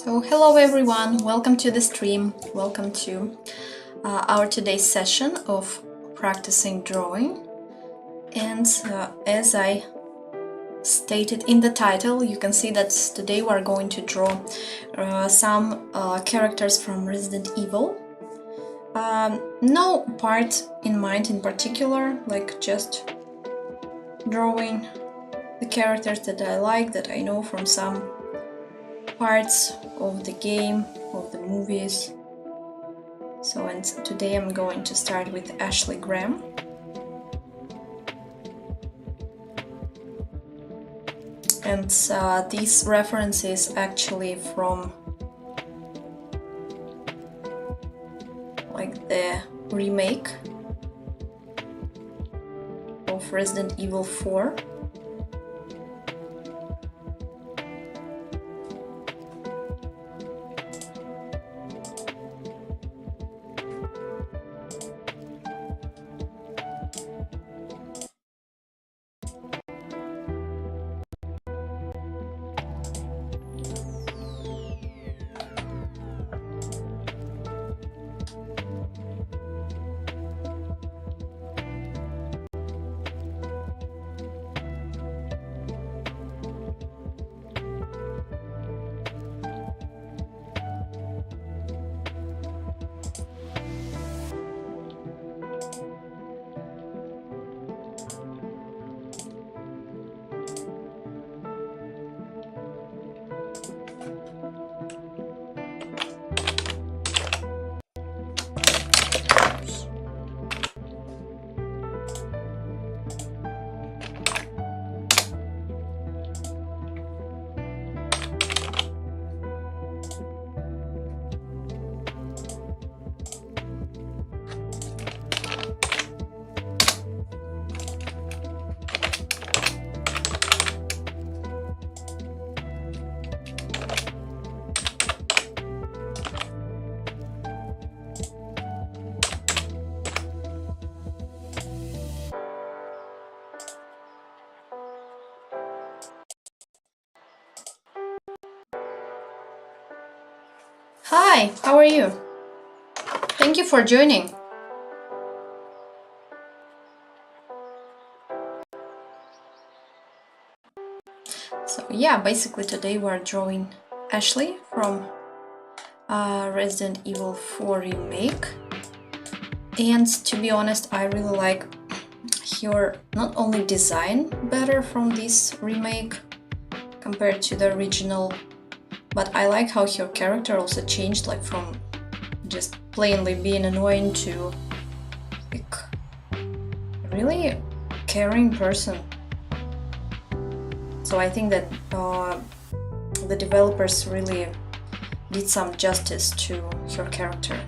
So hello everyone, welcome to the stream, welcome to our today's session of practicing drawing. And as I stated in the title, you can see that today we're going to draw some characters from Resident Evil. No part in mind in particular, like just drawing the characters that I like, that I know from some parts of the game, of the movies. And today I'm going to start with Ashley Graham. And this reference is actually from like the remake of Resident Evil 4. Hi, how are you? Thank you for joining. So yeah, basically today we're drawing Ashley from Resident Evil 4 remake. And to be honest, I really like her not only design better from this remake compared to the original, but I like how her character also changed, like from just plainly being annoying to like a really caring person. So I think that the developers really did some justice to her character.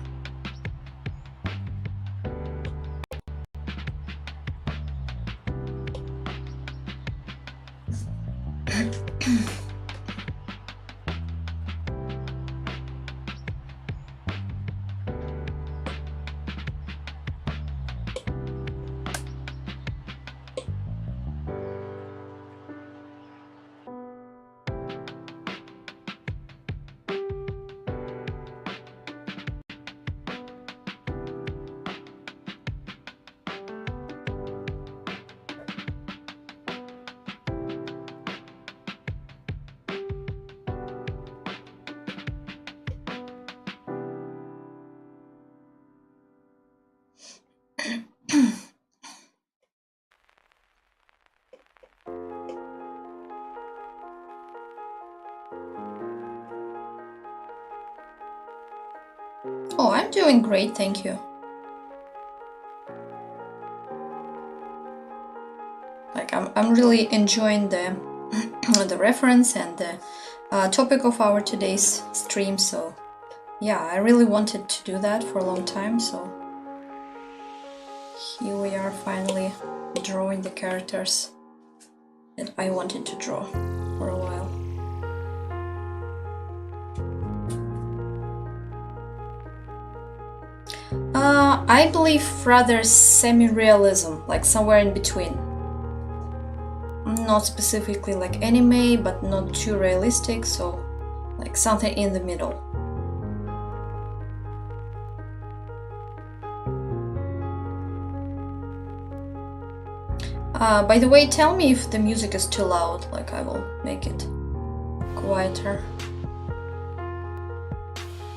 Oh, I'm doing great, thank you. Like I'm really enjoying the the reference and the topic of our today's stream. So yeah, I really wanted to do that for a long time. So here we are, finally drawing the characters that I wanted to draw for a while. I believe rather semi-realism, like somewhere in between. Not specifically like anime, but not too realistic, so like like something in the middle. By the way, tell me if the music is too loud, like I will make it quieter.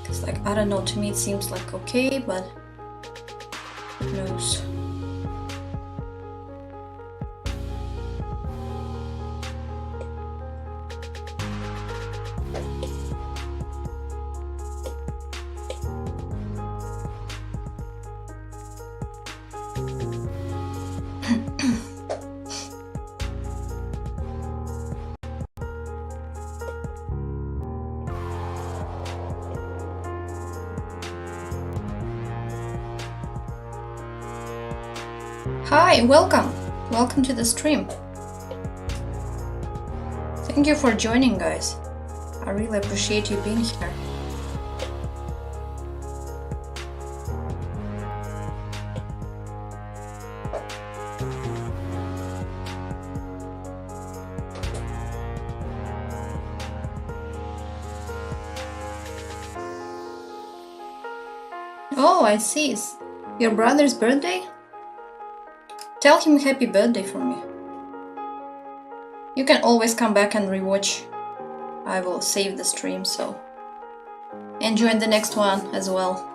Because like, I don't know, to me it seems like okay, but who knows. Hi, welcome! Welcome to the stream. Thank you for joining, guys. I really appreciate you being here. Oh, I see. It's your brother's birthday? Tell him happy birthday for me. You can always come back and rewatch. I will save the stream, so enjoy the next one as well.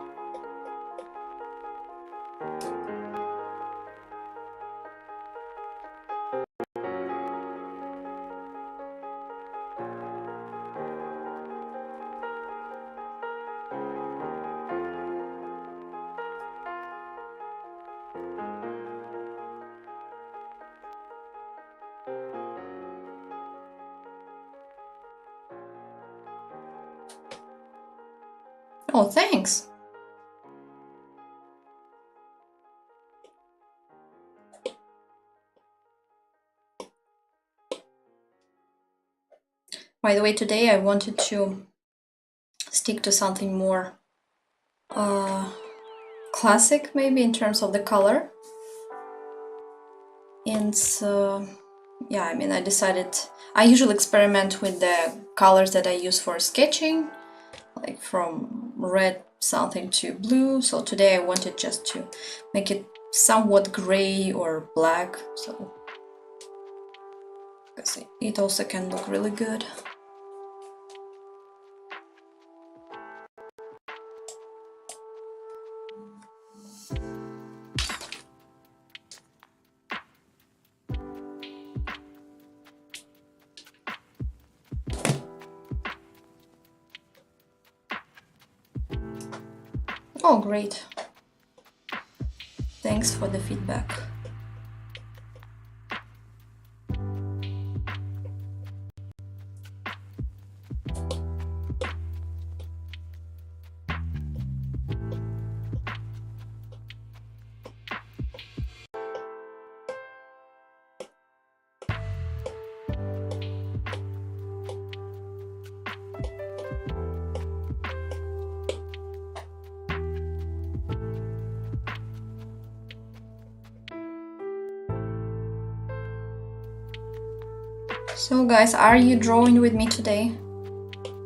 Oh, thanks. By the way, today I wanted to stick to something more classic, maybe in terms of the color. And so, yeah, I mean, I decided, I usually experiment with the colors that I use for sketching, like from red something to blue. So today I wanted just to make it somewhat gray or black, so because it also can look really good. Oh, great. Thanks for the feedback. So guys, are you drawing with me today?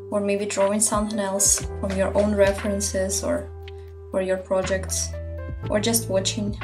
Or maybe drawing something else from your own references or for your projects? Or just watching?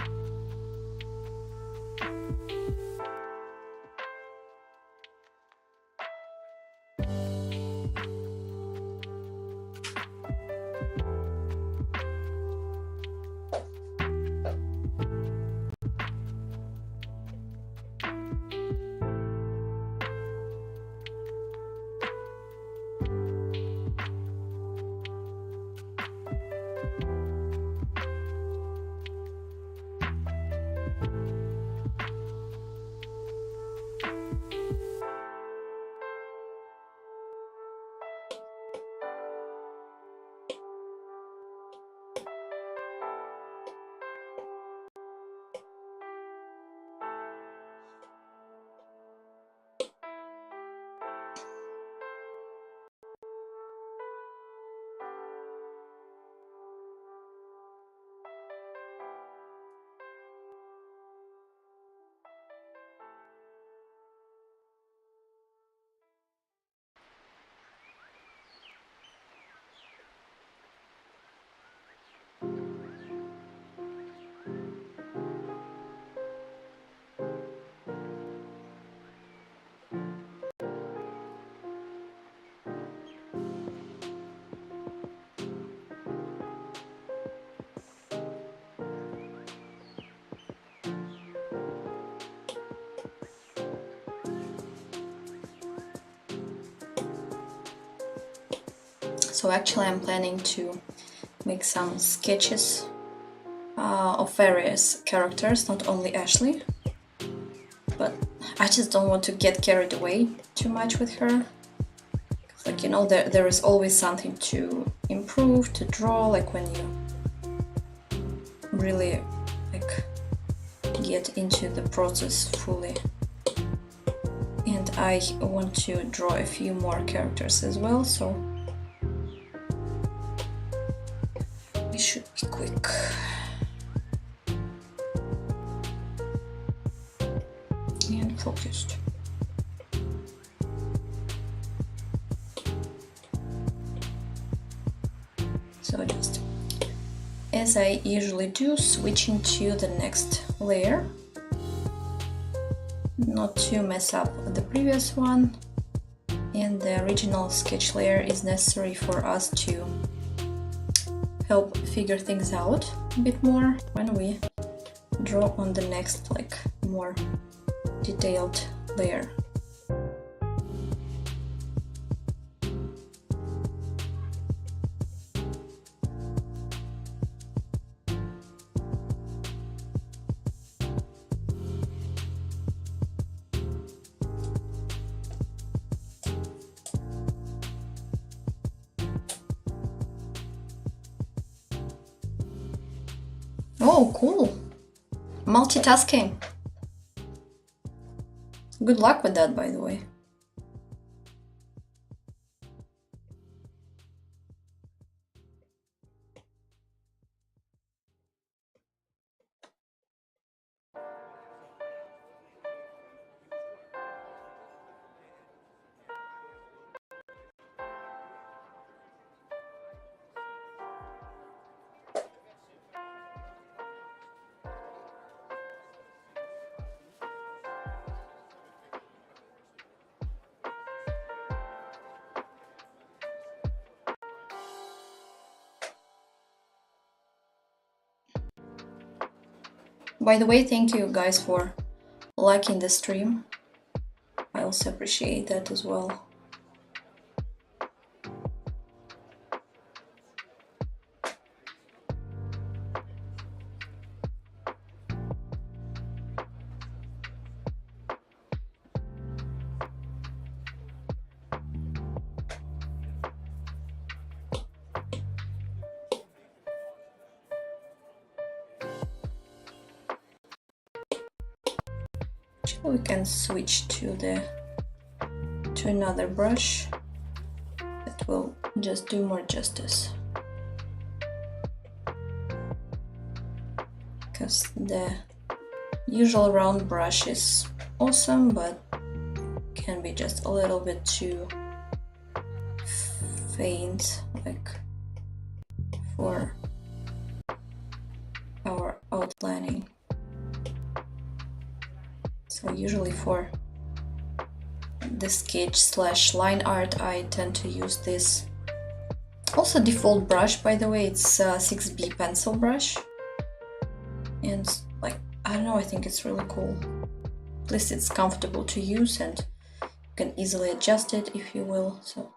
So actually I'm planning to make some sketches of various characters, not only Ashley, but I just don't want to get carried away too much with her. Like, you know, there is always something to improve, to draw, like when you really like get into the process fully. And I want to draw a few more characters as well, so we should be quick. And focused. So just as I usually do, switching to the next layer, not to mess up the previous one. And the original sketch layer is necessary for us to help figure things out a bit more when we draw on the next, like, more detailed layer. Oh, cool! Multitasking! Good luck with that, by the way. By the way, thank you guys for liking the stream. I also appreciate that as well. We can switch to another brush that will just do more justice, because the usual round brush is awesome, but can be just a little bit too faint, like for our outlining. So usually for the sketch slash line art, I tend to use this. Also default brush, by the way, it's 6B pencil brush. And like, I don't know, I think it's really cool. At least it's comfortable to use and you can easily adjust it if you will. So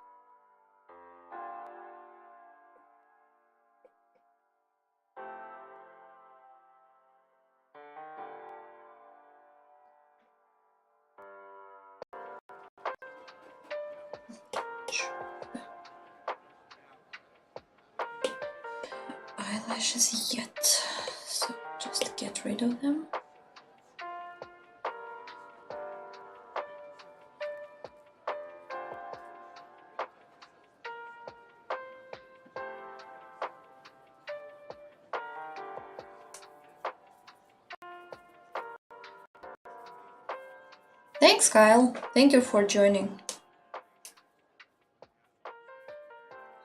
eyelashes yet, so just get rid of them. Thanks, Kyle. Thank you for joining.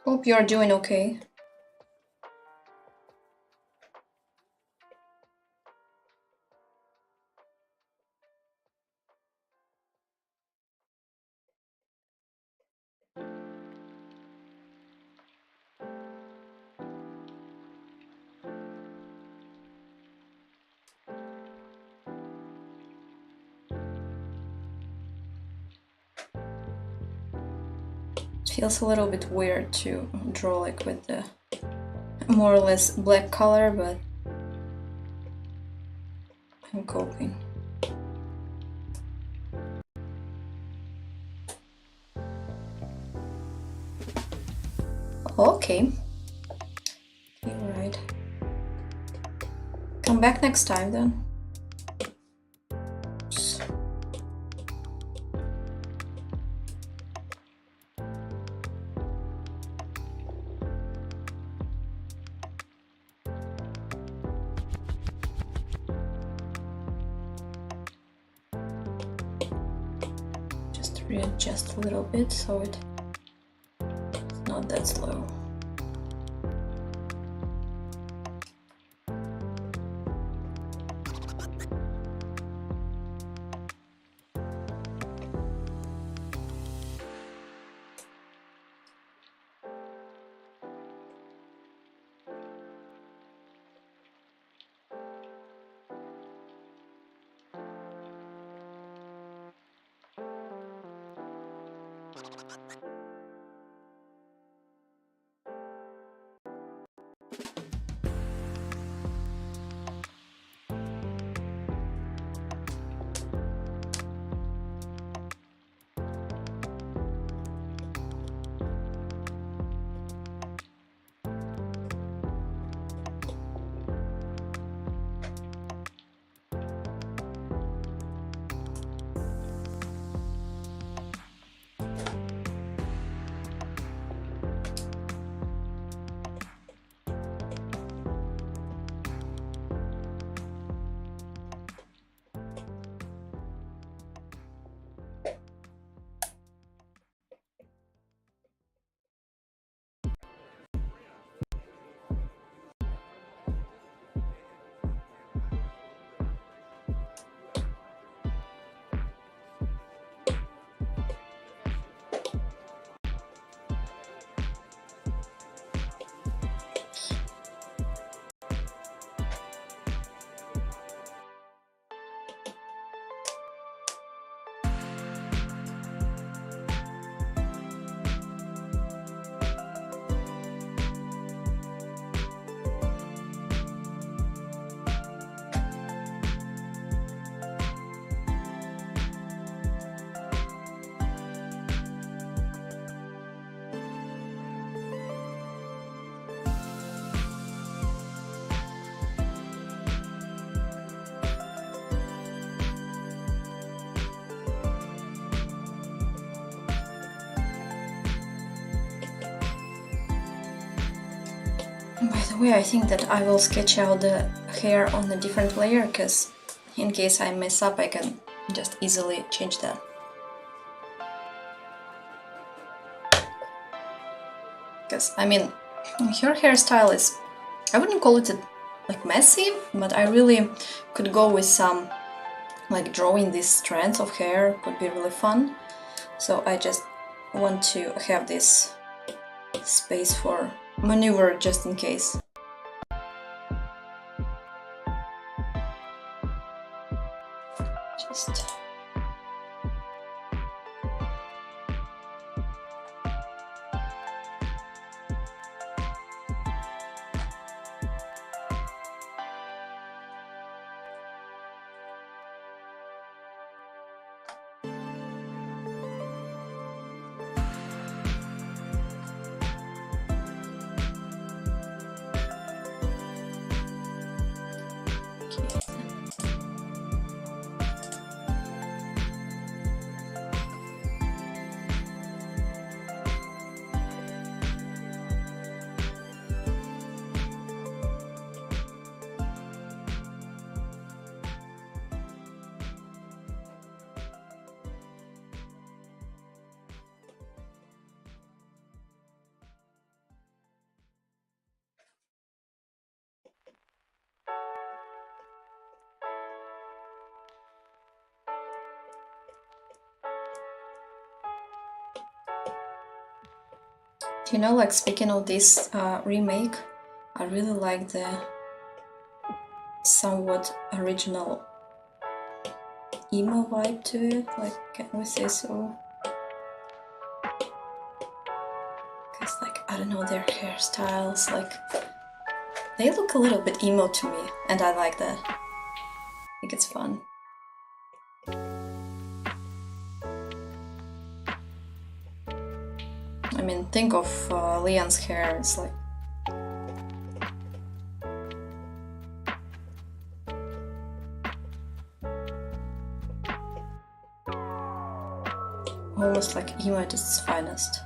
Hope you're doing okay. It feels a little bit weird to draw like with the more or less black color, but I'm coping. Okay. Right. Come back next time then. Oops. Just readjust a little bit so it's not that slow. By the way, I think that I will sketch out the hair on a different layer, because in case I mess up, I can just easily change that. Because, I mean, her hairstyle is, I wouldn't call it like messy, but I really could go with some, like drawing these strands of hair could be really fun. So I just want to have this space for maneuver just in case. Just you know, like speaking of this remake, I really like the somewhat original emo vibe to it, like, can we say so? I don't know, their hairstyles, like, they look a little bit emo to me, and I like that. I think it's fun. I mean, think of Leon's hair, it's like... almost like emo at its finest.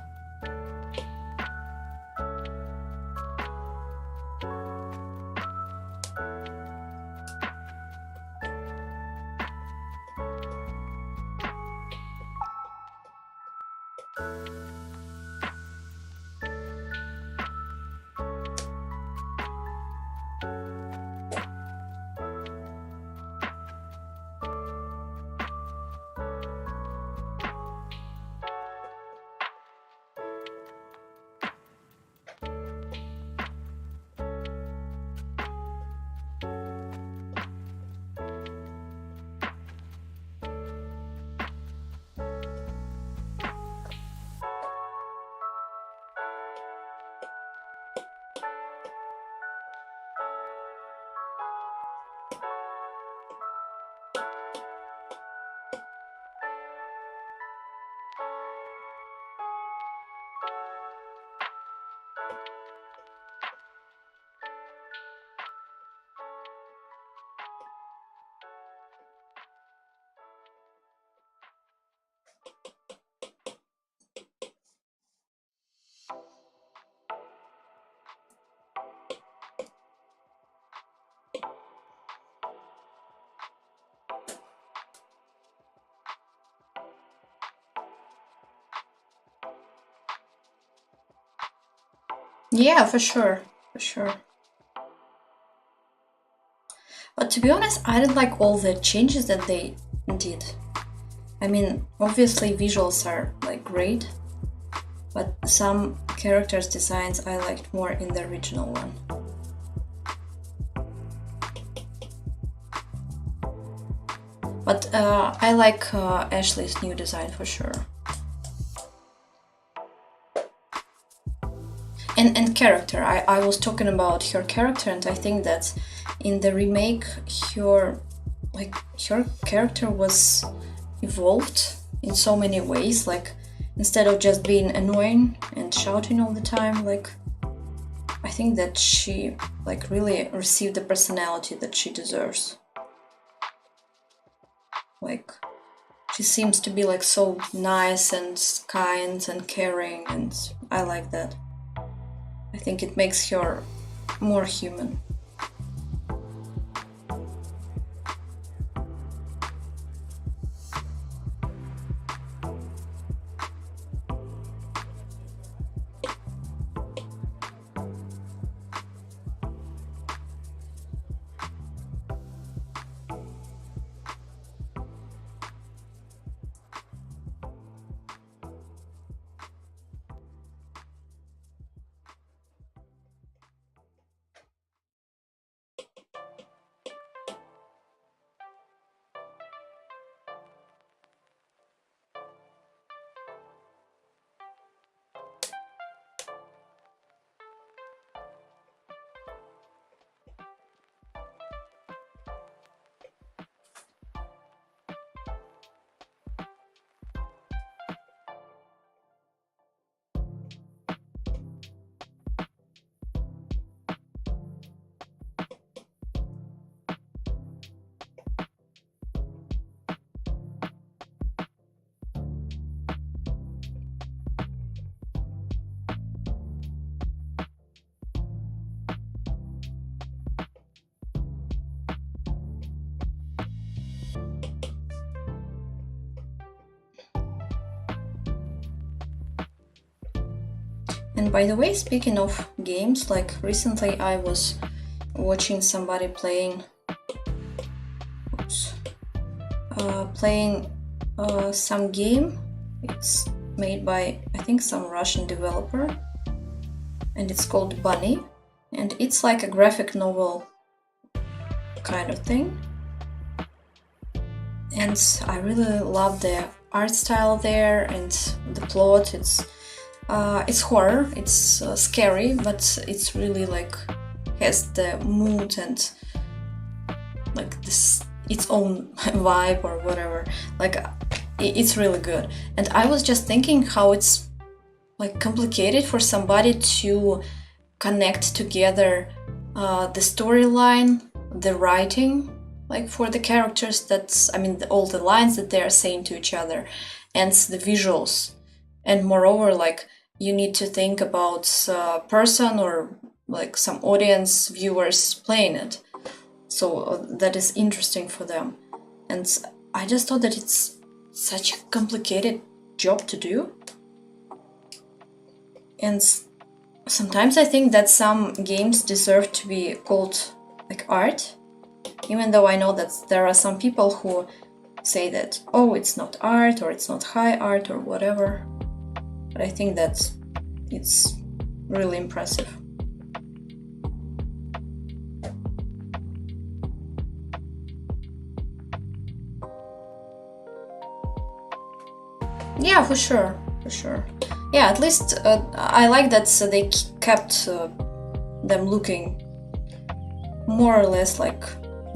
Yeah, for sure, for sure. But to be honest, I didn't like all the changes that they did. I mean, obviously visuals are like great, but some characters' designs I liked more in the original one. But I like Ashley's new design for sure. And character, I was talking about her character, and I think that in the remake her character was evolved in so many ways. Like, instead of just being annoying and shouting all the time, like, I think that she like really received the personality that she deserves. Like, she seems to be like so nice and kind and caring, and I like that. I think it makes her more human. And by the way, speaking of games, like recently I was watching somebody playing some game. It's made by, I think, some Russian developer, and it's called Bunny, and it's like a graphic novel kind of thing. And I really love the art style there and the plot. It's It's horror, it's scary, but it's really like has the mood and like this its own vibe or whatever. Like it's really good. And I was just thinking how it's like complicated for somebody to connect together the storyline, the writing, like for the characters, all the lines that they are saying to each other, and the visuals. And moreover, like you need to think about a person or like some audience viewers playing it. So that is interesting for them. And I just thought that it's such a complicated job to do. And sometimes I think that some games deserve to be called like art, even though I know that there are some people who say that, oh, it's not art or it's not high art or whatever. But I think that it's really impressive. Yeah, for sure. Yeah, at least I like that they kept them looking more or less like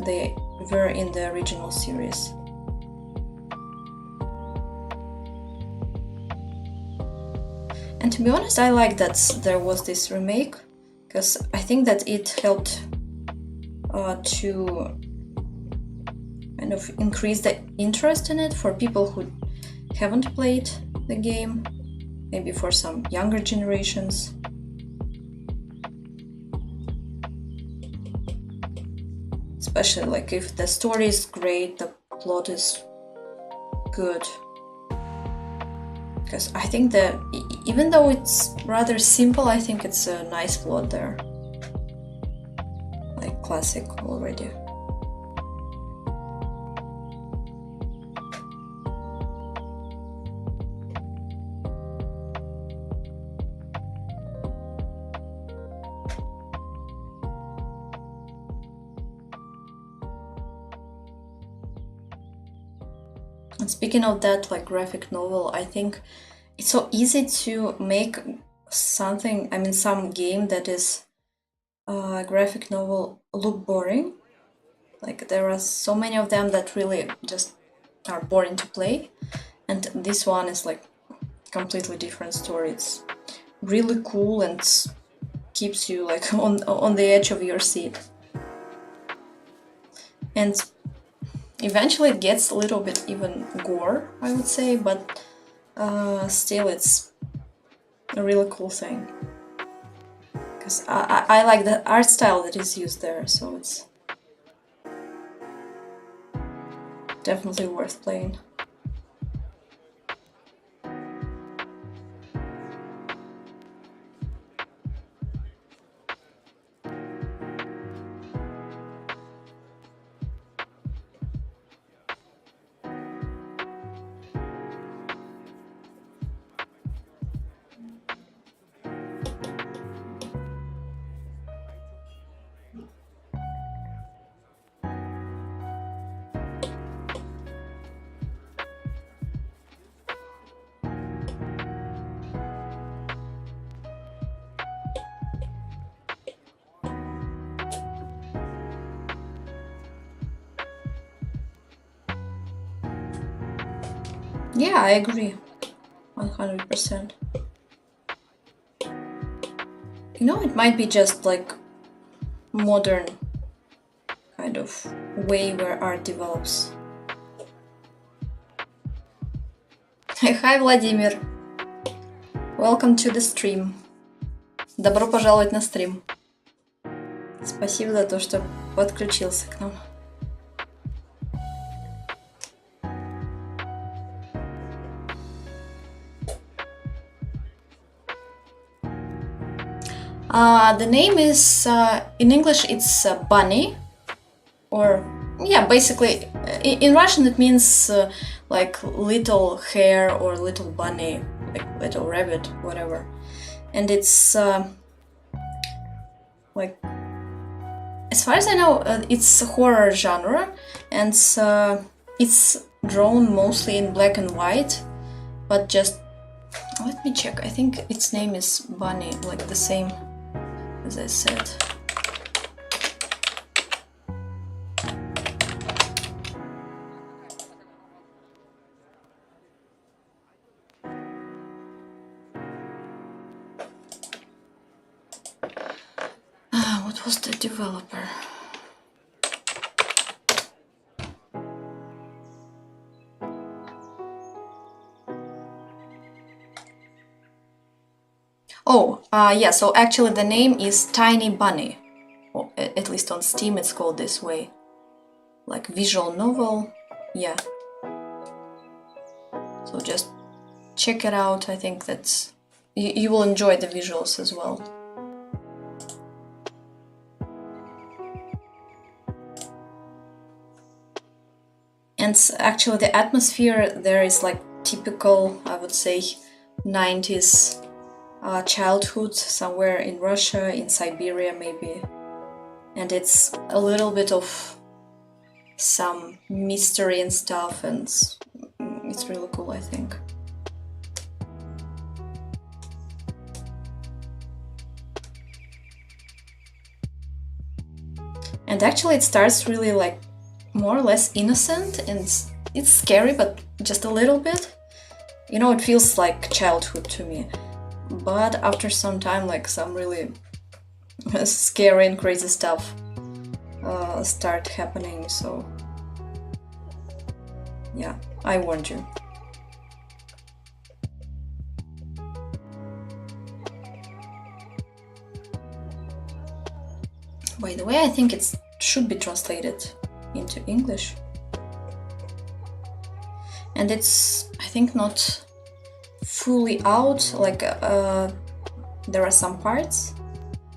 they were in the original series. And to be honest, I like that there was this remake, because I think that it helped to kind of increase the interest in it for people who haven't played the game, maybe for some younger generations. Especially like if the story is great, the plot is good. Because I think that even though it's rather simple, I think it's a nice plot there. Like classic already. And speaking of that, like graphic novel, I think it's so easy to make something, some game that is a graphic novel look boring. Like there are so many of them that really just are boring to play. And this one is like completely different story. It's really cool and keeps you like on the edge of your seat. And eventually it gets a little bit even gore, I would say, but still it's a really cool thing. Because I like the art style that is used there, so it's definitely worth playing. Yeah, I agree. 100%. It might be just like modern kind of way where art develops. Hi, Владимир. Welcome to the stream. Добро пожаловать на стрим. Спасибо за то, что подключился к нам. The name is, in English, it's Bunny, or, yeah, basically, in Russian it means like little hare or little bunny, like little rabbit, whatever. And it's, like, as far as I know, it's a horror genre, and it's drawn mostly in black and white, but just Let me check. I think its name is Bunny, like the same as I said. What was the developer? Oh, yeah, so actually the name is Tiny Bunny. Well, at least on Steam it's called this way. Like visual novel, yeah. So just check it out. I think that's... You will enjoy the visuals as well. And actually the atmosphere there is like typical, I would say, 90s childhood somewhere in Russia, in Siberia maybe. And it's a little bit of some mystery and stuff, and it's really cool, I think. And actually it starts really like more or less innocent, and it's scary, but just a little bit. You know, it feels like childhood to me. But after some time, like some really scary and crazy stuff start happening, so yeah, I warned you. By the way, I think it should be translated into English. And it's, I think, not fully out, like there are some parts.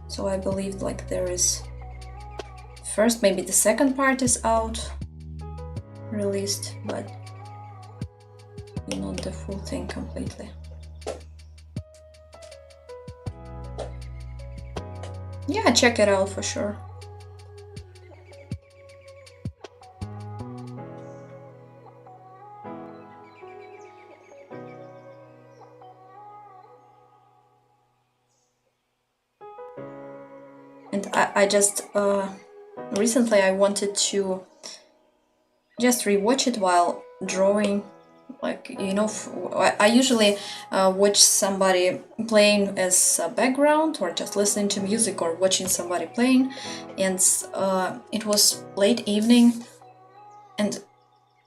So I believe like there is first, maybe the second part is out, released, but not the full thing completely. Yeah, check it out for sure. And I just recently I wanted to just rewatch it while drawing. Like, you know, I usually watch somebody playing as a background, or just listening to music, or watching somebody playing. And it was late evening, and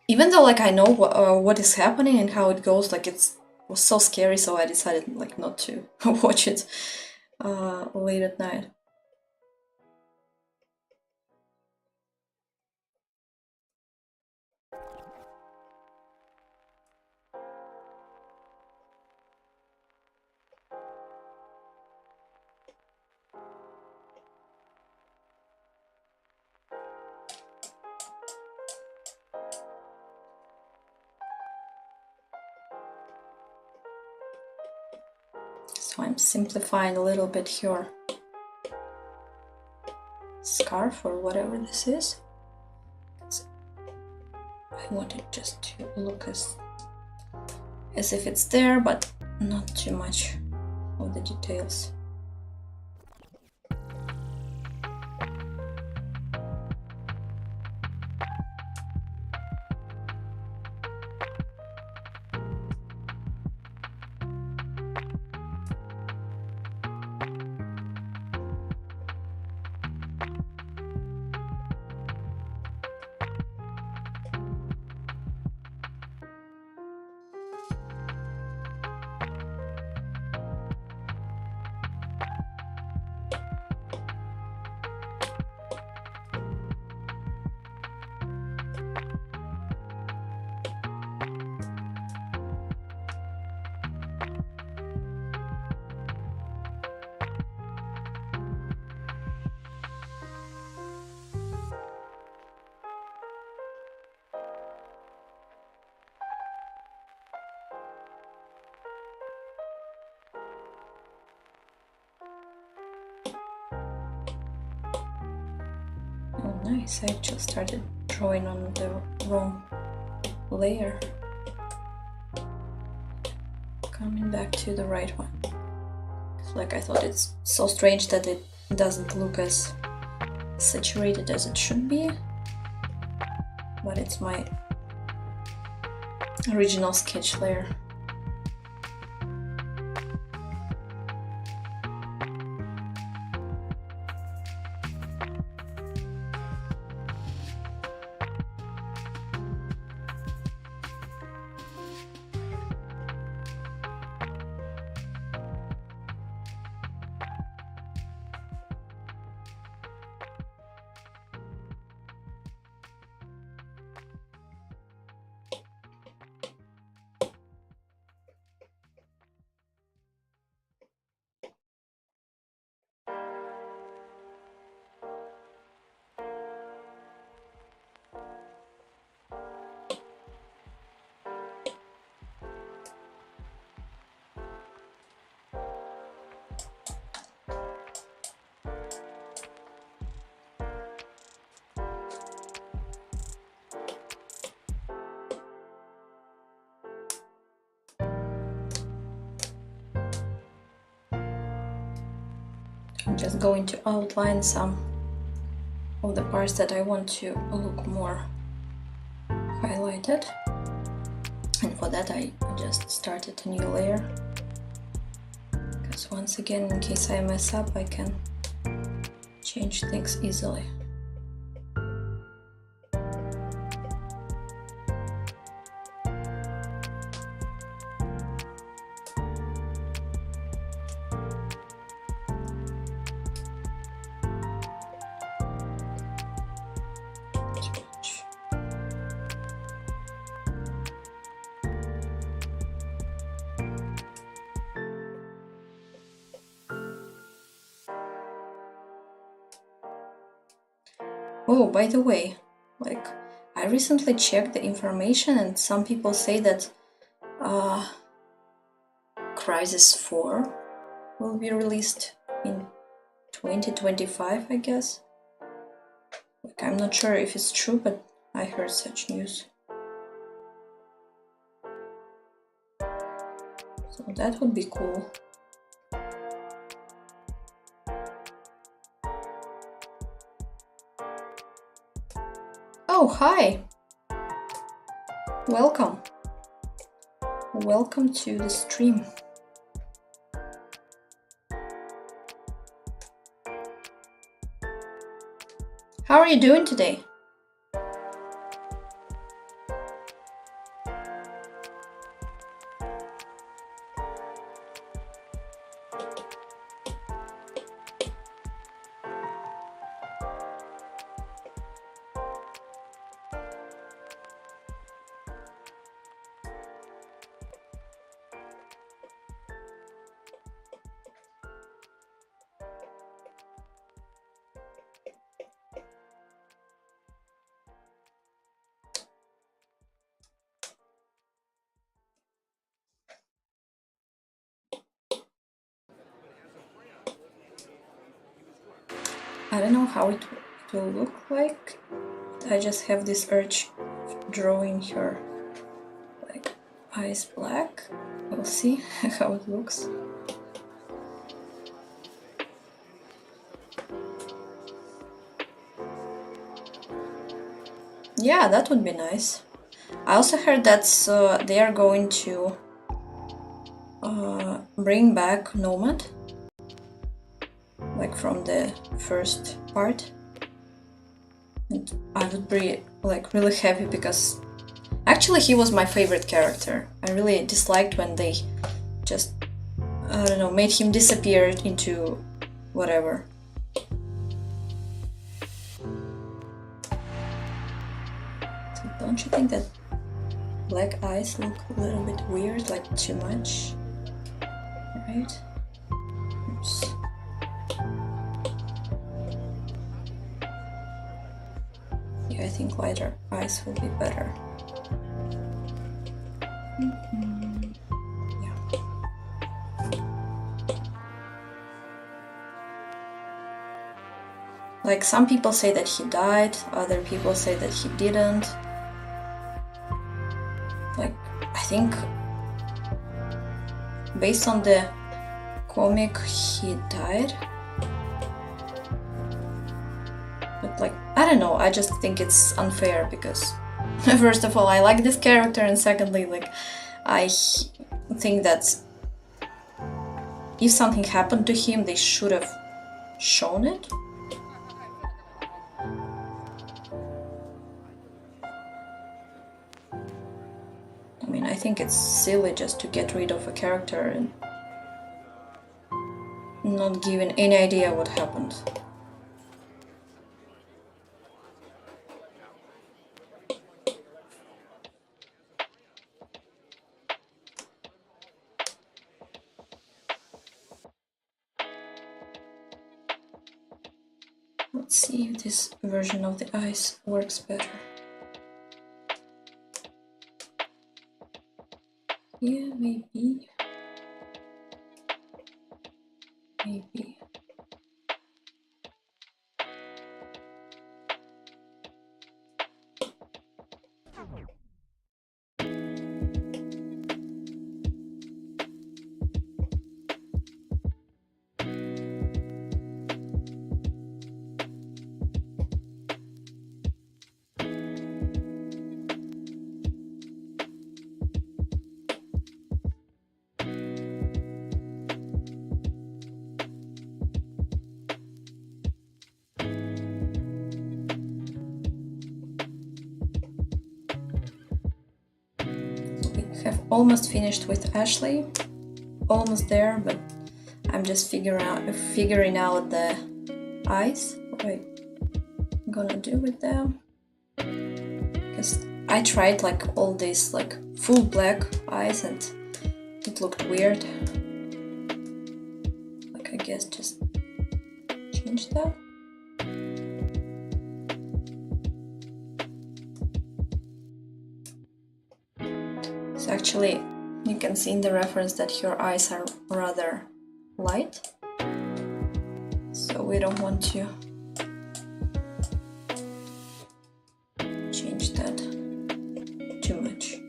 even though like I know what is happening and how it goes, like it was so scary, so I decided like not to watch it late at night. So I'm simplifying a little bit here. Scarf or whatever this is. I want it just to look as if it's there, but not too much of the details. Oh, nice. I just started drawing on the wrong layer. coming back to the right one. Like, I thought it's so strange that it doesn't look as saturated as it should be, but it's my original sketch layer. I'm just going to outline some of the parts that I want to look more highlighted, and for that I just started a new layer, because once again, in case I mess up, I can change things easily. Oh, by the way, like, I recently checked the information and some people say that Crysis 4 will be released in 2025, I guess. Like, I'm not sure if it's true, but I heard such news. So that would be cool. Oh, hi! Welcome! Welcome to the stream. How are you doing today? I don't know how it will look like. I just have this urge of drawing her like eyes black. We'll see how it looks. Yeah, that would be nice. I also heard that they are going to bring back Nomad, like from the first part, and I would be like really happy because actually he was my favorite character. I really disliked when they just, I don't know, made him disappear into whatever. So don't you think that black eyes look a little bit weird, like too much, right? Oops. Yeah, I think lighter eyes will be better. Yeah. Like, some people say that he died, other people say that he didn't. Like, I think based on the comic, he died. But like, I don't know, I just think it's unfair because first of all, I like this character, and secondly, like, I think that if something happened to him, they should have shown it. I mean, I think it's silly just to get rid of a character and not giving any idea what happened. Let's see if this version of the ice works better. Yeah, maybe. Maybe. Have almost finished with Ashley, almost there, but I'm just figuring out the eyes, what I'm gonna do with them, because I tried like all these like full black eyes and it looked weird. Like, I guess just change that. So actually, you can see in the reference that your eyes are rather light, so we don't want to change that too much.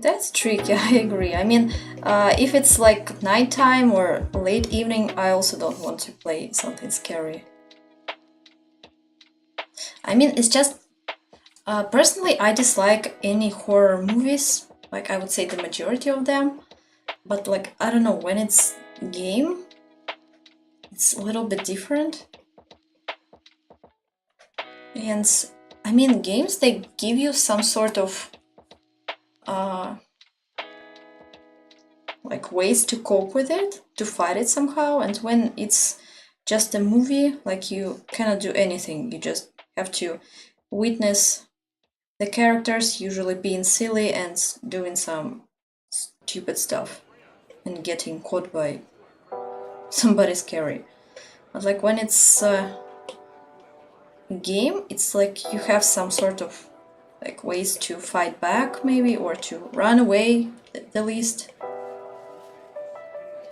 That's tricky, I agree. I mean, if it's like nighttime or late evening, I also don't want to play something scary. I mean, it's just, personally, I dislike any horror movies, like I would say the majority of them, but like, I don't know, when it's game, it's a little bit different. And I mean, games, they give you some sort of like ways to cope with it, to fight it somehow, and when it's just a movie, like, you cannot do anything. You just have to witness the characters usually being silly and doing some stupid stuff and getting caught by somebody scary. But like, when it's a game, it's like you have some sort of like ways to fight back, maybe, or to run away at the least.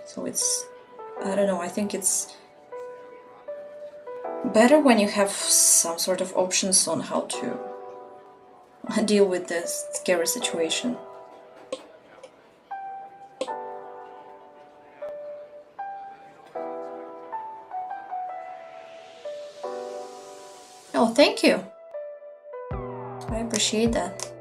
So it's, I don't know, I think it's better when you have some sort of options on how to deal with this scary situation. Oh, thank you. I appreciate that.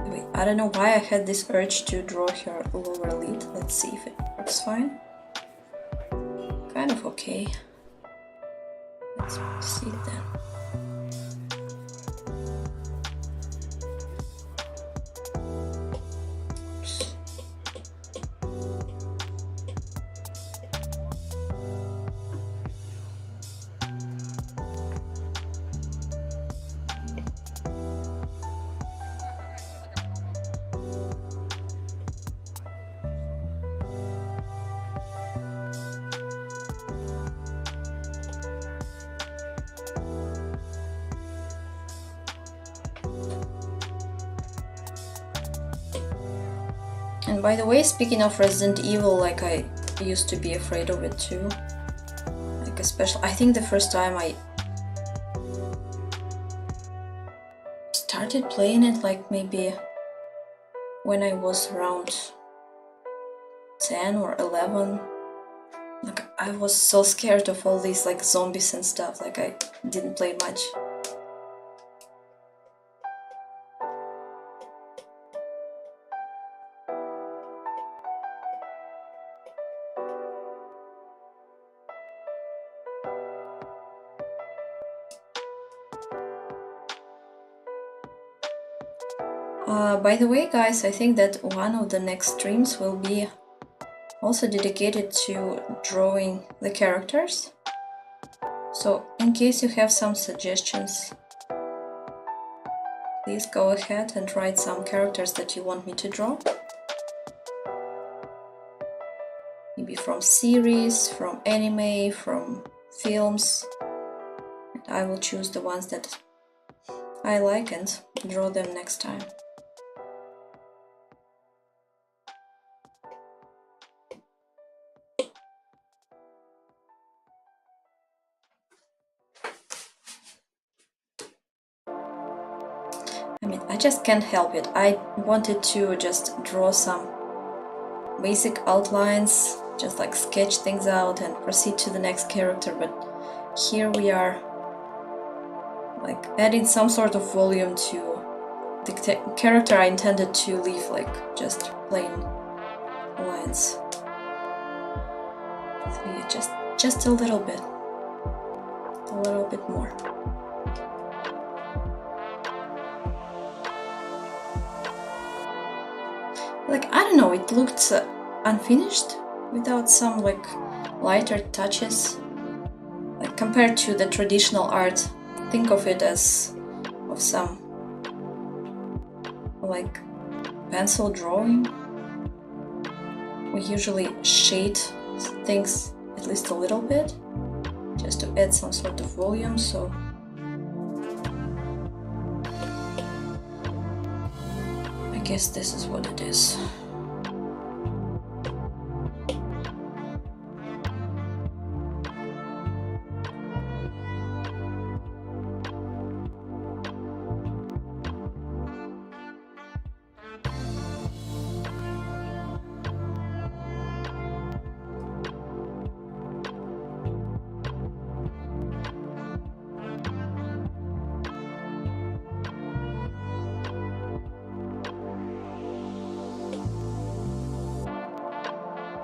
Wait, I don't know why I had this urge to draw her lower lid. Let's see if it works fine. Kind of okay. Let's see it then. And by the way, speaking of Resident Evil, like I used to be afraid of it too. Like especially, I think the first time I started playing it, like maybe when I was around 10 or 11. Like I was so scared of all these like zombies and stuff, like I didn't play much. By the way, guys, I think that one of the next streams will be also dedicated to drawing the characters. So, in case you have some suggestions, please go ahead and write some characters that you want me to draw. Maybe from series, from anime, from films. And I will choose the ones that I like and draw them next time. I mean, I just can't help it. I wanted to just draw some basic outlines, just like sketch things out and proceed to the next character, but here we are like adding some sort of volume to the character I intended to leave like just plain lines. So yeah, just a little bit more. Like, I don't know, it looked unfinished without some like lighter touches. Like compared to the traditional art, think of it as of some like pencil drawing. We usually shade things at least a little bit just to add some sort of volume, so I guess this is what it is.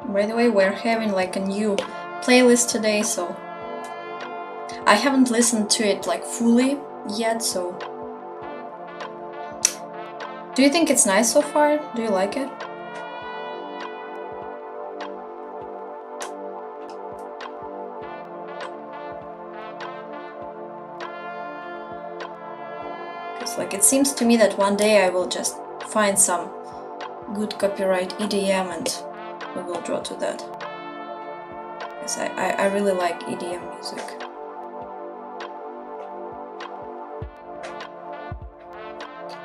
By the way, we're having like a new playlist today, so I haven't listened to it like fully yet, so do you think it's nice so far? Do you like it? Because like it seems to me that one day I will just find some good copyright EDM and we will draw to that. Because I really like EDM music.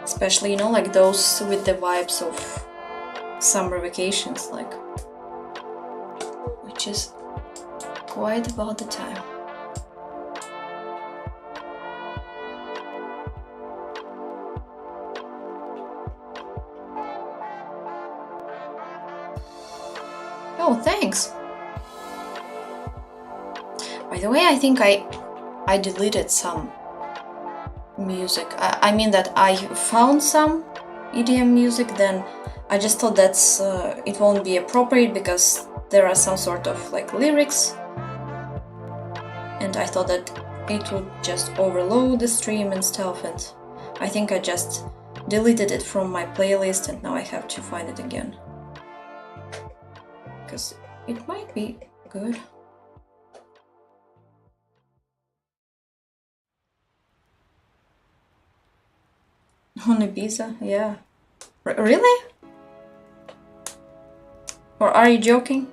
Especially, you know, like those with the vibes of summer vacations, like, which is quite about the time. Oh, thanks! By the way, I think I deleted some music. I mean that I found some EDM music, then I just thought that's it won't be appropriate because there are some sort of like lyrics, and I thought that it would just overload the stream and stuff, and I think I just deleted it from my playlist and now I have to find it again. Because it might be good. On Ibiza, yeah. Really? Or are you joking?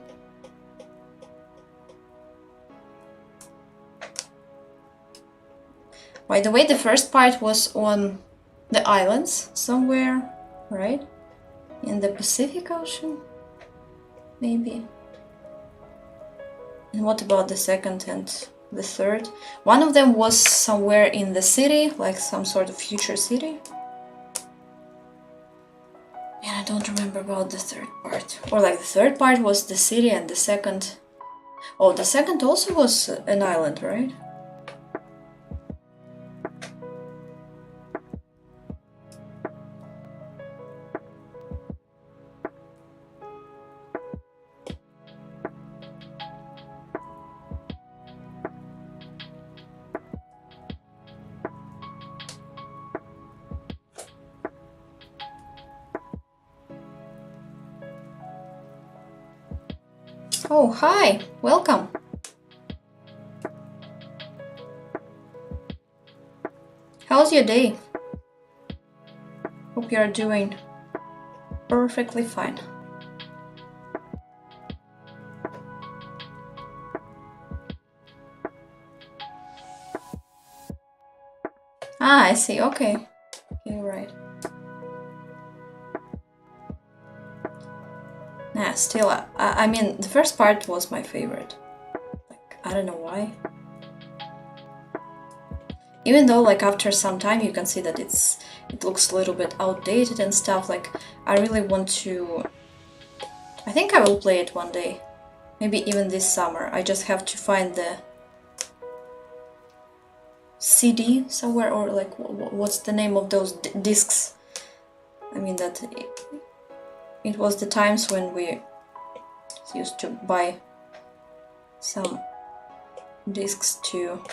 By the way, the first part was on the islands somewhere, right? in the Pacific Ocean, maybe. And what about the second and the third? One of them was somewhere in the city, like some sort of future city. And I don't remember about the third part. Or like the third part was the city and the second... Oh, the second also was an island, right? Oh, hi! Welcome! How's your day? Hope you are doing perfectly fine. Ah, I see. Okay. You're right. Nah, still, I mean, the first part was my favorite. Like, I don't know why. Even though, like, after some time you can see that it looks a little bit outdated and stuff, like, I really want to... I think I will play it one day. Maybe even this summer. I just have to find the CD somewhere, or like, what's the name of those discs? I mean, that it was the times when we used to buy some discs to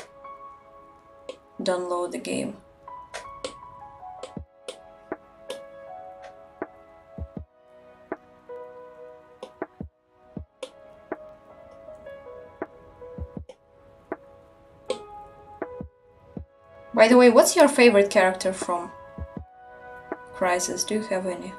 download the game. By the way, what's your favorite character from Crysis? Do you have any?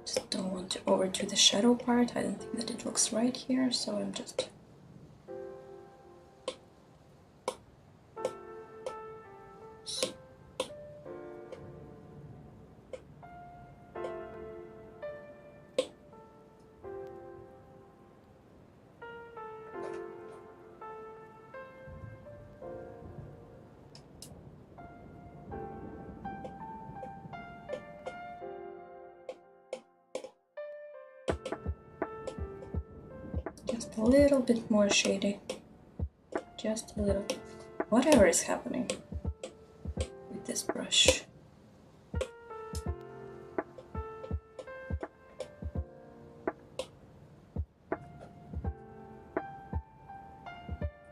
Just don't want to overdo the shadow part. I don't think that it looks right here, so I'm just... Just a little bit more shady. Just a little. Whatever is happening with this brush.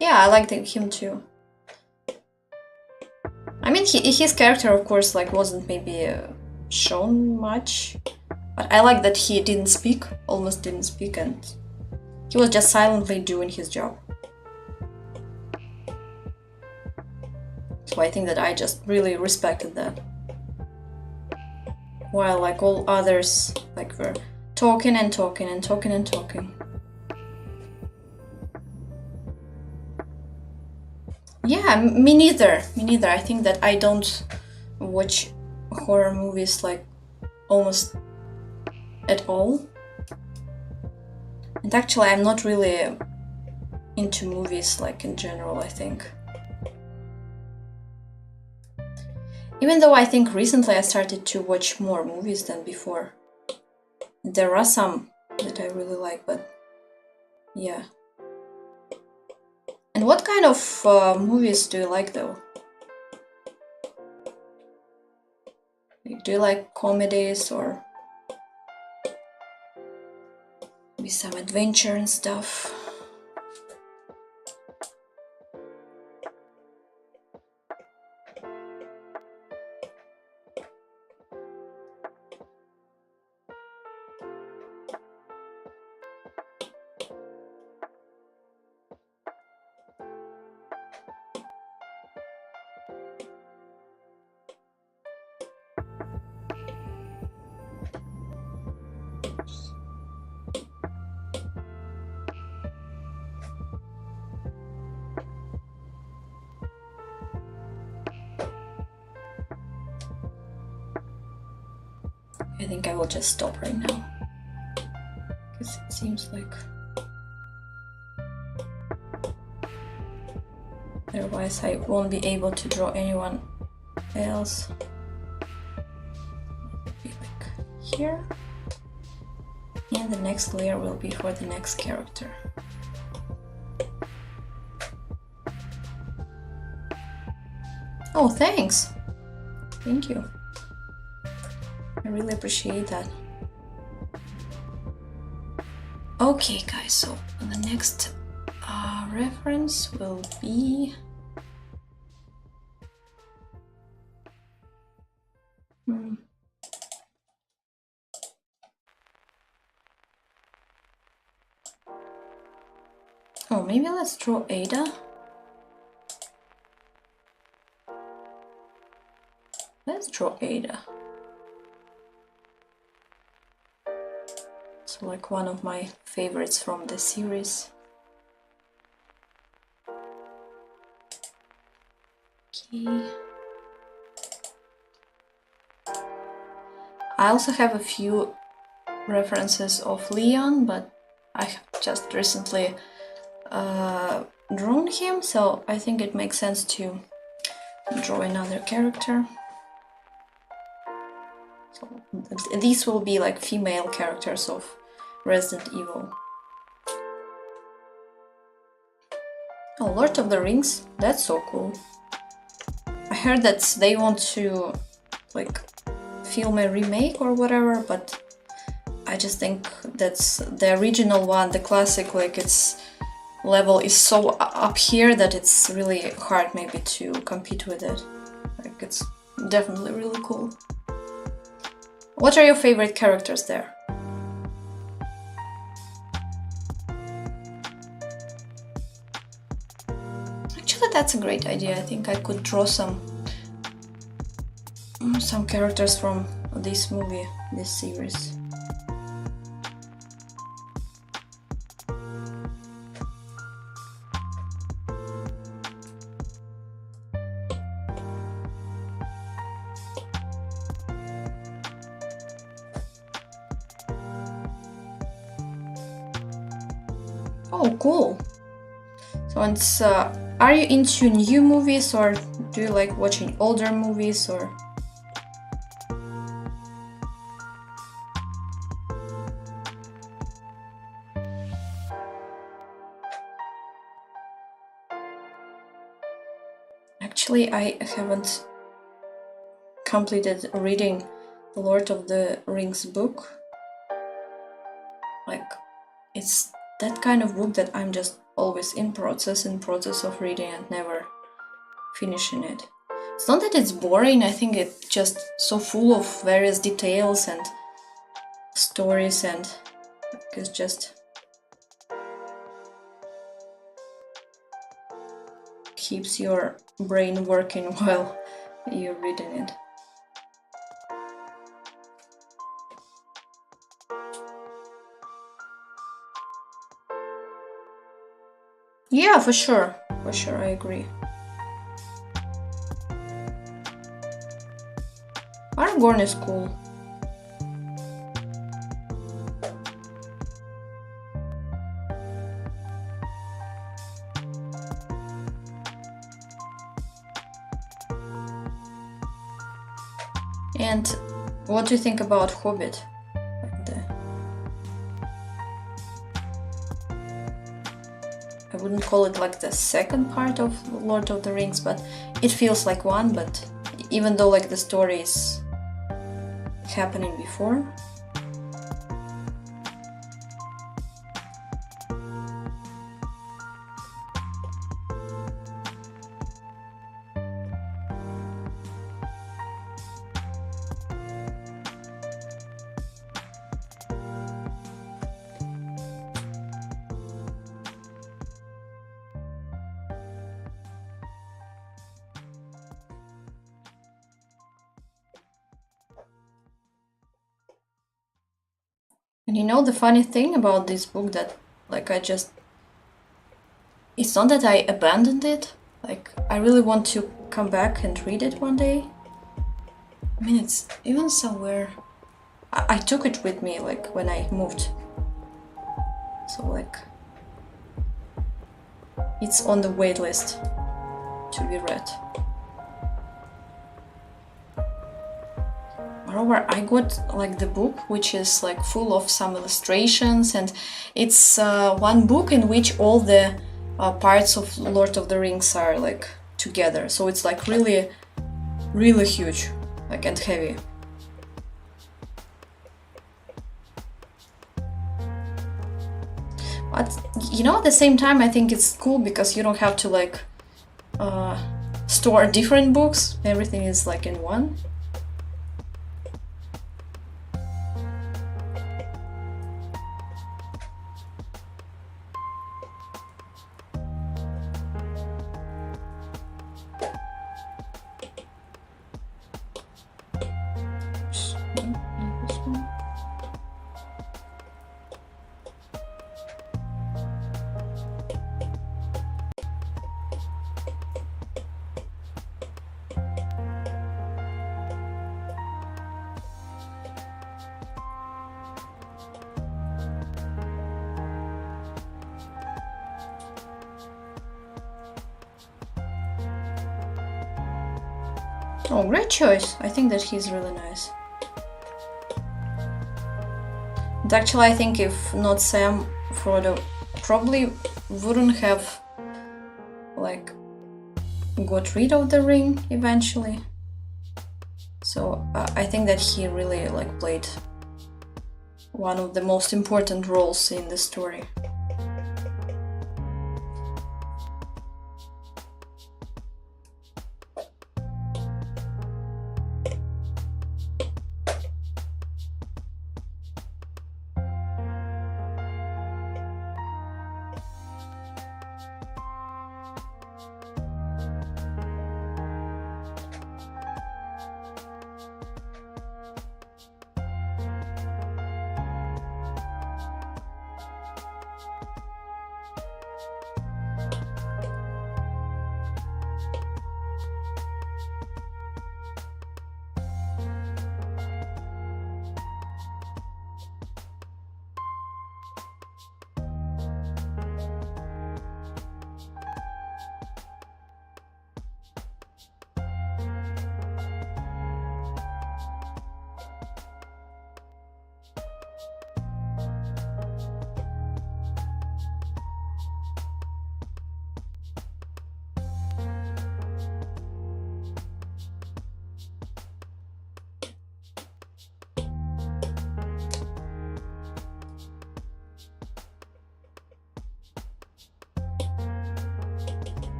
Yeah, I liked him too. I mean, his character, of course, like wasn't maybe shown much, but I like that he didn't speak, almost didn't speak, and he was just silently doing his job. So I think that I just really respected that. While like all others like were talking and talking and talking and talking. Yeah, me neither. Me neither. I think that I don't watch horror movies like almost at all. And actually I'm not really into movies like in general, I think. Even though I think recently I started to watch more movies than before. There are some that I really like, but yeah. And what kind of movies do you like though? Do you like comedies or maybe some adventure and stuff? I think I will just stop right now, because it seems like otherwise I won't be able to draw anyone else. Be like here, and the next layer will be for the next character. Oh, thanks! Thank you. I really appreciate that. Okay, guys, so the next reference will be oh, maybe let's draw Ada. Let's draw Ada. It's like one of my favorites from the series. Okay. I also have a few references of Leon, but I have just recently drawn him, so I think it makes sense to draw another character. So these will be like female characters of Resident Evil. Oh, Lord of the Rings, that's so cool. I heard that they want to like film a remake or whatever, but I just think that's the original one, the classic, like its level is so up here that it's really hard maybe to compete with it. Like it's definitely really cool. What are your favorite characters there? Actually, that's a great idea. I think I could draw some characters from this movie, this series. Oh, cool. So it's are you into new movies, or do you like watching older movies, or? Actually, I haven't completed reading the Lord of the Rings book. Like, it's that kind of book that I'm just always in process of reading and never finishing it. It's not that it's boring, I think it's just so full of various details and stories, and it's just keeps your brain working while you're reading it. Yeah, for sure, I agree. Aragorn is cool. And what do you think about Hobbit? I wouldn't call it like the second part of Lord of the Rings, but it feels like one, but even though like the story is happening before. And you know the funny thing about this book, that like it's not that I abandoned it, like I really want to come back and read it one day. I mean, it's even somewhere I took it with me like when I moved. So like it's on the wait list to be read. Moreover, I got like the book, which is like full of some illustrations, and it's one book in which all the parts of Lord of the Rings are like together. So it's like really, really huge, like, and heavy. But you know, at the same time, I think it's cool because you don't have to like store different books. Everything is like in one. Oh, great choice. I think that he's really nice. And actually, I think if not Sam, Frodo probably wouldn't have like got rid of the ring eventually. So I think that he really like played one of the most important roles in the story.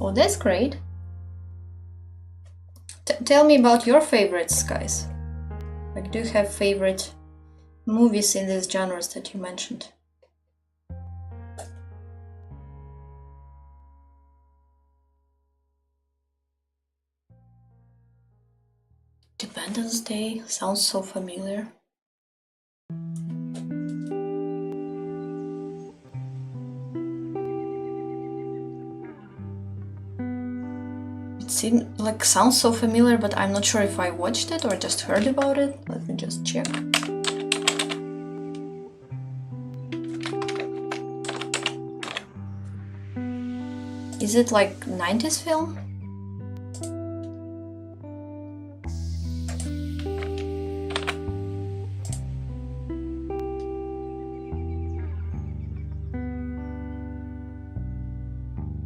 Oh, that's great. Tell me about your favorites, guys. Like, do you have favorite movies in these genres that you mentioned? Independence Day sounds so familiar. It sounds so familiar, but I'm not sure if I watched it or just heard about it. Let me just check. Is it like 90s film?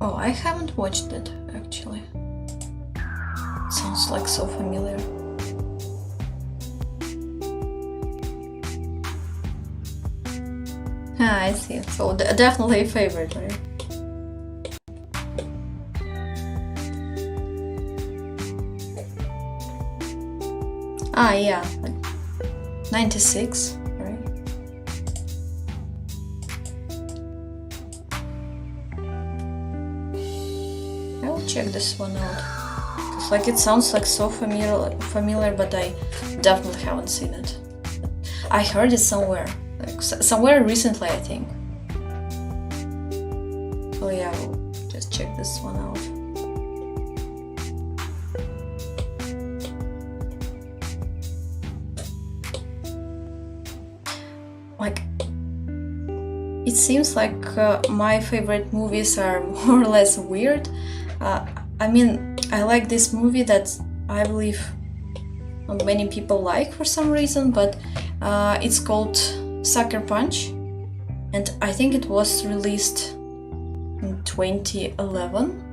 Oh, I haven't watched it actually. Sounds like so familiar. Ah, I see. So definitely a favorite, right? Ah, yeah, like 96, right? I will check this one out. Like, it sounds like so familiar, but I definitely haven't seen it. I heard it somewhere. like somewhere recently, I think. Oh yeah, we'll just check this one out. Like, it seems like my favorite movies are more or less weird. I mean, I like this movie that I believe many people like for some reason, but it's called Sucker Punch, and I think it was released in 2011.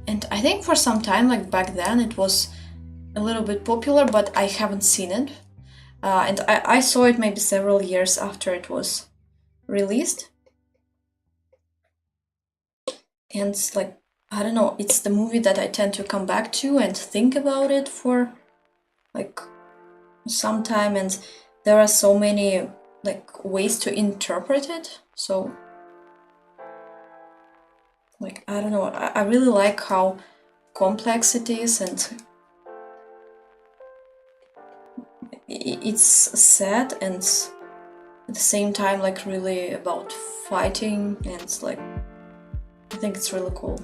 And I think for some time, like back then, it was a little bit popular, but I haven't seen it. And I saw it maybe several years after it was released. And it's like, I don't know, it's the movie that I tend to come back to and think about it for like some time, and there are so many like ways to interpret it. So like, I don't know, I really like how complex it is, and it's sad and at the same time like really about fighting, and it's like, I think it's really cool.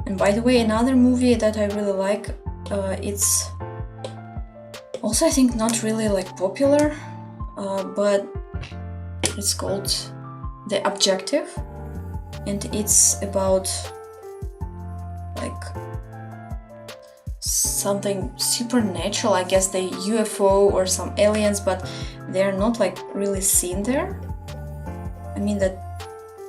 And by the way, another movie that I really like, it's also, I think, not really like popular, but it's called The Objective, and it's about like something supernatural. I guess the UFO or some aliens, but they're not like really seen there. I mean that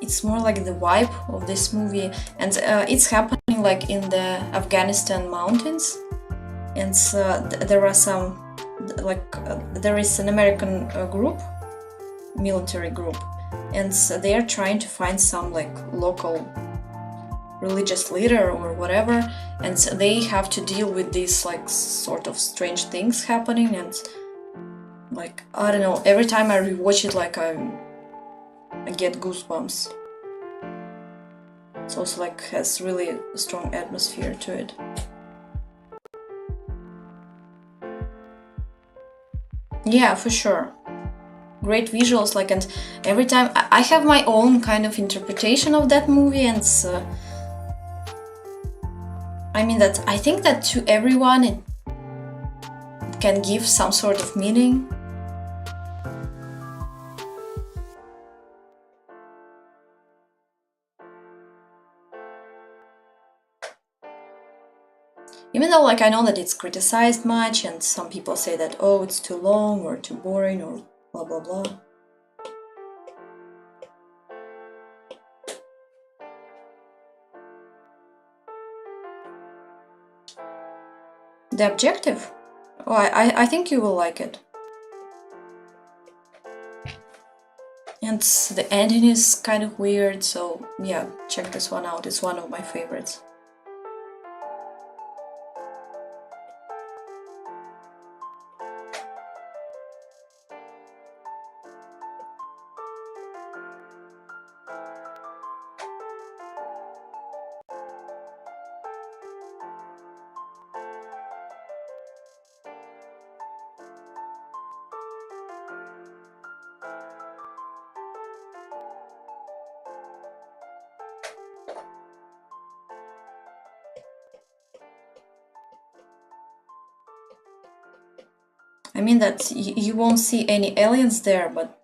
it's more like the vibe of this movie, and it's happening like in the Afghanistan mountains, and there are some like there is an American group, military group, and they are trying to find some like local religious leader or whatever, and they have to deal with these like sort of strange things happening, and like, I don't know, every time I rewatch it, like I get goosebumps. It's also like has really a strong atmosphere to it. Yeah, for sure. Great visuals, like, and every time I have my own kind of interpretation of that movie, and I mean that I think that to everyone it can give some sort of meaning. Even though, like, I know that it's criticized much, and some people say that, oh, it's too long or too boring or blah blah blah. The Objective? Oh, I think you will like it. And the ending is kind of weird, so yeah, check this one out. It's one of my favorites. I mean that you won't see any aliens there, but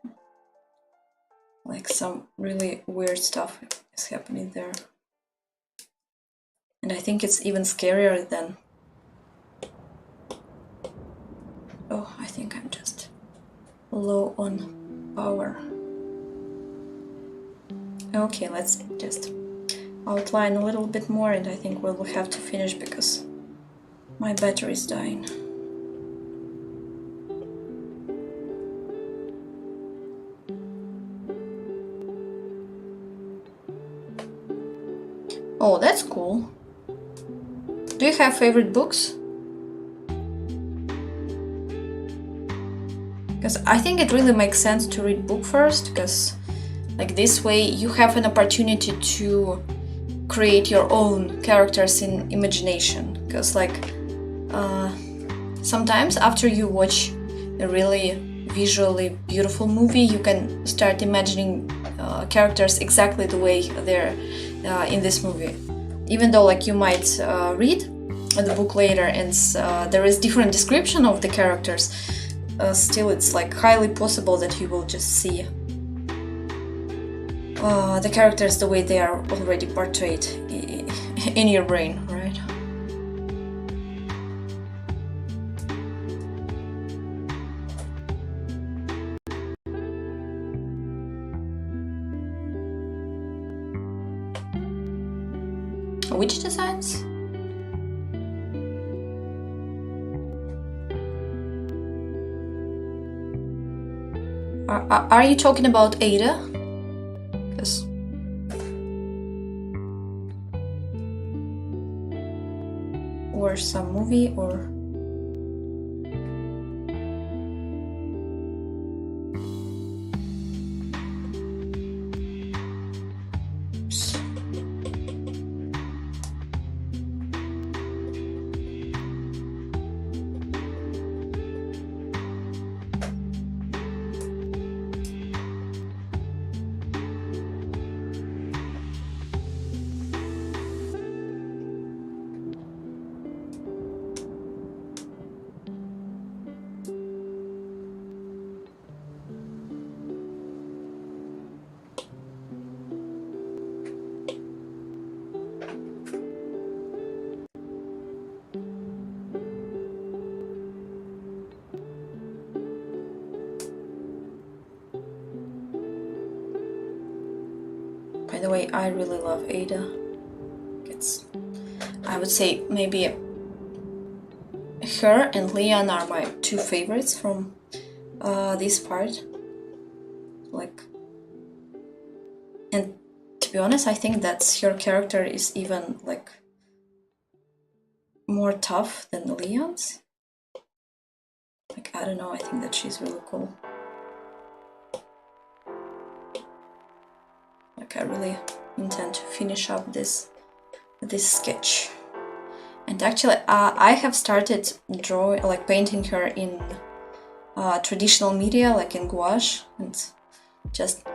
like some really weird stuff is happening there. And I think it's even scarier than... Oh, I think I'm just low on power. Okay, let's just outline a little bit more, and I think we'll have to finish because my battery is dying. Oh, that's cool. Do you have favorite books? Because I think it really makes sense to read book first, because Like this way you have an opportunity to create your own characters in imagination, because like sometimes after you watch a really visually beautiful movie, you can start imagining characters exactly the way they're in this movie, even though like you might read the book later and there is different description of the characters. Still, it's like highly possible that you will just see the characters the way they are already portrayed in your brain, right? Which designs? Are you talking about Ada? Because or some movie or by the way, I really love Ada. It's, I would say maybe her and Leon are my two favorites from this part. Like, and to be honest, I think that her character is even like more tough than Leon's. Like, I don't know, I think that she's really cool. Like, I really intend to finish up this sketch. And actually, I have started drawing, like painting her in traditional media, like in gouache, and just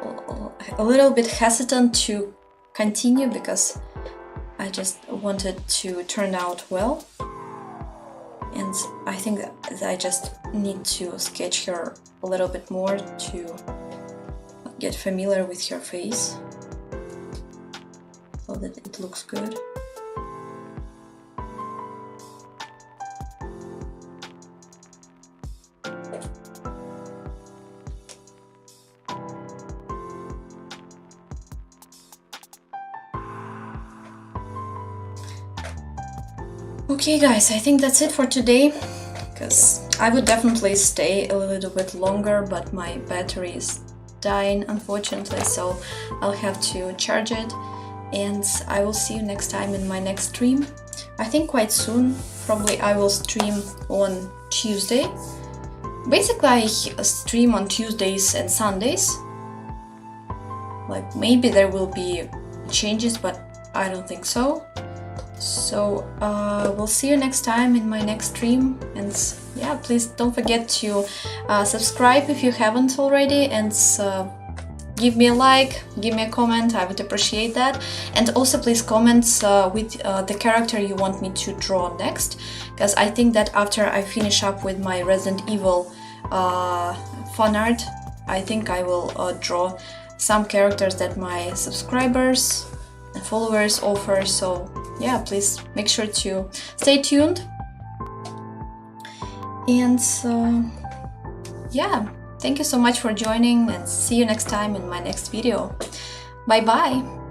a little bit hesitant to continue because I just wanted to turn out well. And I think that I just need to sketch her a little bit more to get familiar with her face so that it looks good. Okay guys, I think that's it for today, because I would definitely stay a little bit longer, but my battery is dying unfortunately, so I'll have to charge it, and I will see you next time in my next stream. I think quite soon, probably I will stream on Tuesday. Basically I stream on Tuesdays and Sundays. Like maybe there will be changes, but I don't think so. So we'll see you next time in my next stream, and yeah, please don't forget to subscribe if you haven't already, and give me a like, give me a comment, I would appreciate that. And also please comment with the character you want me to draw next, because I think that after I finish up with my Resident Evil fan art, I think I will draw some characters that my subscribers and followers offer. So yeah, please make sure to stay tuned. And yeah, thank you so much for joining, and see you next time in my next video. Bye bye!